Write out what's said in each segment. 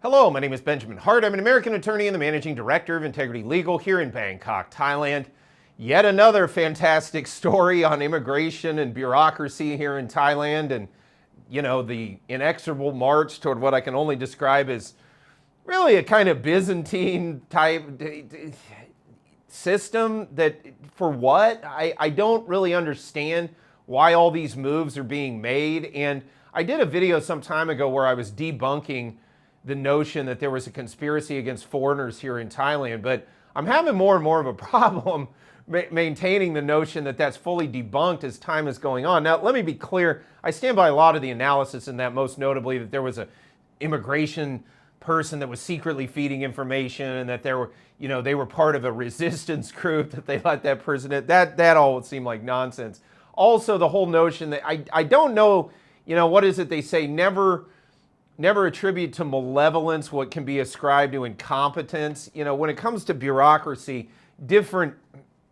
Hello, my name is Benjamin Hart. I'm an American attorney and the managing director of Integrity Legal here in Bangkok, Thailand. Yet another fantastic story on immigration and bureaucracy here in Thailand, and the inexorable march toward what I can only describe as really a kind of Byzantine type system that, for what? I don't really understand why all these moves are being made. And I did a video some time ago where I was debunking the notion that there was a conspiracy against foreigners here in Thailand, but I'm having more and more of a problem maintaining the notion that that's fully debunked as time is going on. Now, let me be clear. I stand by a lot of the analysis in that, most notably that there was a immigration person that was secretly feeding information and that there were, they were part of a resistance group that they let that person in. That all seemed like nonsense. Also, the whole notion that I don't know, what is it they say? Never attribute to malevolence what can be ascribed to incompetence. When it comes to bureaucracy, different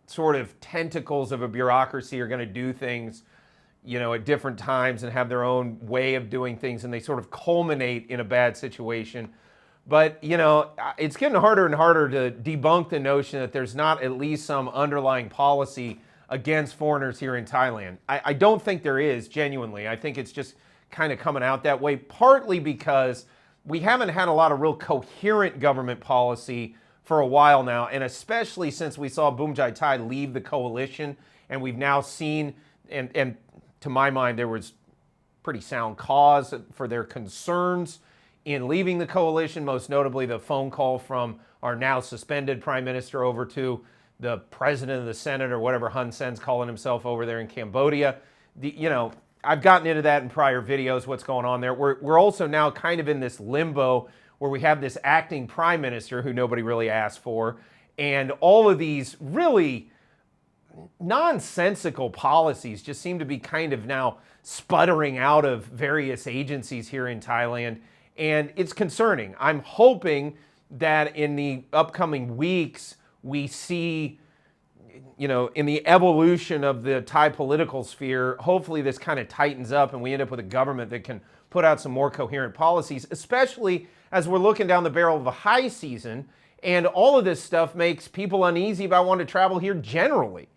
sort of tentacles of a bureaucracy are going to do things, at different times and have their own way of doing things, and they sort of culminate in a bad situation. But, it's getting harder and harder to debunk the notion that there's not at least some underlying policy against foreigners here in Thailand. I don't think there is, genuinely. I think it's just kind of coming out that way, partly because we haven't had a lot of real coherent government policy for a while now, and especially since we saw Boomjai Thai leave the coalition, and we've now seen, and to my mind, there was pretty sound cause for their concerns in leaving the coalition, most notably the phone call from our now suspended prime minister over to the president of the Senate, or whatever Hun Sen's calling himself over there in Cambodia. I've gotten into that in prior videos, what's going on there. We're also now kind of in this limbo where we have this acting prime minister who nobody really asked for, and all of these really nonsensical policies just seem to be kind of now sputtering out of various agencies here in Thailand, and it's concerning. I'm hoping that in the upcoming weeks we see, in the evolution of the Thai political sphere, hopefully this kind of tightens up and we end up with a government that can put out some more coherent policies, especially as we're looking down the barrel of a high season, and all of this stuff makes people uneasy about wanting to travel here generally.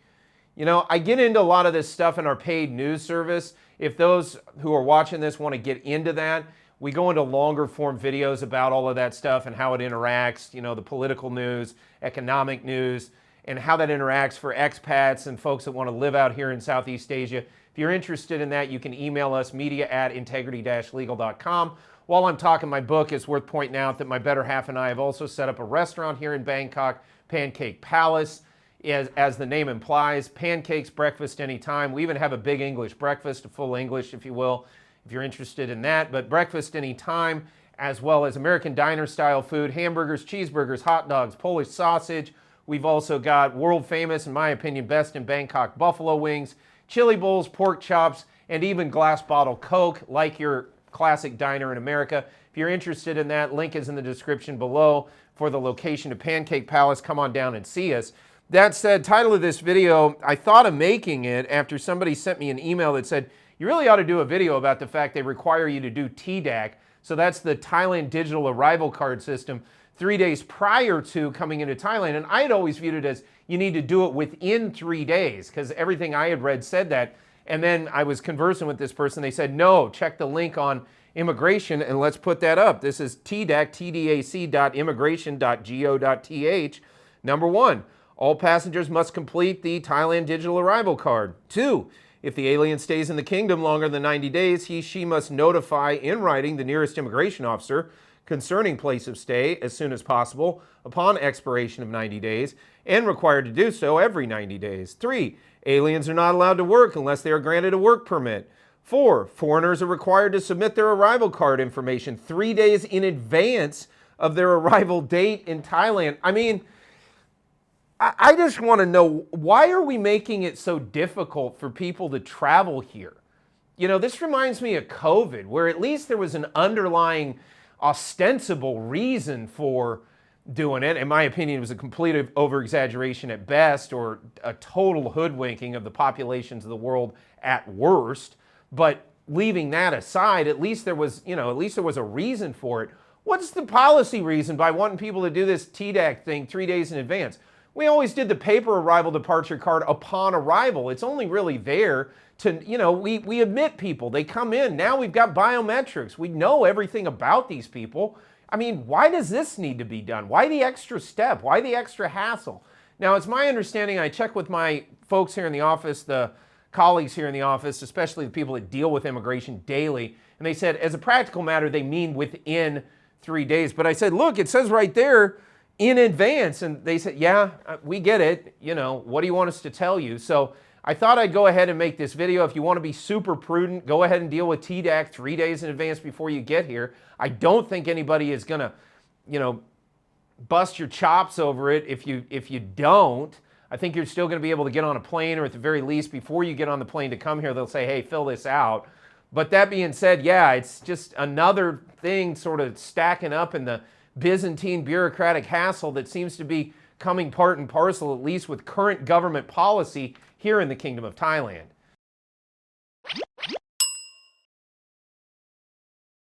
I get into a lot of this stuff in our paid news service. If those who are watching this want to get into that, we go into longer form videos about all of that stuff and how it interacts, the political news, economic news, and how that interacts for expats and folks that want to live out here in Southeast Asia. If you're interested in that, you can email us, media@integrity-legal.com. While I'm talking my book, it's worth pointing out that my better half and I have also set up a restaurant here in Bangkok, Pancake Palace. As the name implies, pancakes, breakfast anytime. We even have a big English breakfast, a full English, if you will, if you're interested in that. But breakfast anytime, as well as American diner style food, hamburgers, cheeseburgers, hot dogs, Polish sausage. We've also got world famous, in my opinion, best in Bangkok buffalo wings, chili bowls, pork chops, and even glass bottle Coke, like your classic diner in America. If you're interested in that, link is in the description below for the location of Pancake Palace. Come on down and see us. That said, title of this video, I thought of making it after somebody sent me an email that said, you really ought to do a video about the fact they require you to do TDAC. So that's the Thailand Digital Arrival Card System, 3 days prior to coming into Thailand. And I had always viewed it as you need to do it within 3 days, because everything I had read said that. And then I was conversing with this person. They said, no, check the link on immigration and let's put that up. This is TDAC, tdac.immigration.go.th. Number 1, all passengers must complete the Thailand Digital Arrival Card. 2, if the alien stays in the kingdom longer than 90 days, she must notify in writing the nearest immigration officer concerning place of stay as soon as possible upon expiration of 90 days, and required to do so every 90 days. 3, aliens are not allowed to work unless they are granted a work permit. 4, foreigners are required to submit their arrival card information 3 days in advance of their arrival date in Thailand. I mean, I just want to know, why are we making it so difficult for people to travel here? This reminds me of COVID, where at least there was an underlying ostensible reason for doing it. In my opinion, it was a complete over-exaggeration at best, or a total hoodwinking of the populations of the world at worst. But leaving that aside, at least there was a reason for it. What's the policy reason by wanting people to do this TDAC thing 3 days in advance? We always did the paper arrival departure card upon arrival. It's only really there to, we admit people. They come in. Now we've got biometrics. We know everything about these people. I mean, why does this need to be done? Why the extra step? Why the extra hassle? Now, it's my understanding, I check with my folks here in the office, the colleagues here in the office, especially the people that deal with immigration daily, and they said, as a practical matter, they mean within 3 days. But I said, look, it says right there, in advance. And they said, yeah, we get it. What do you want us to tell you? So I thought I'd go ahead and make this video. If you want to be super prudent, go ahead and deal with TDAC 3 days in advance before you get here. I don't think anybody is going to, bust your chops over it if you don't. I think you're still going to be able to get on a plane, or at the very least, before you get on the plane to come here, they'll say, hey, fill this out. But that being said, yeah, it's just another thing sort of stacking up in the Byzantine bureaucratic hassle that seems to be coming part and parcel, at least with current government policy here in the Kingdom of Thailand.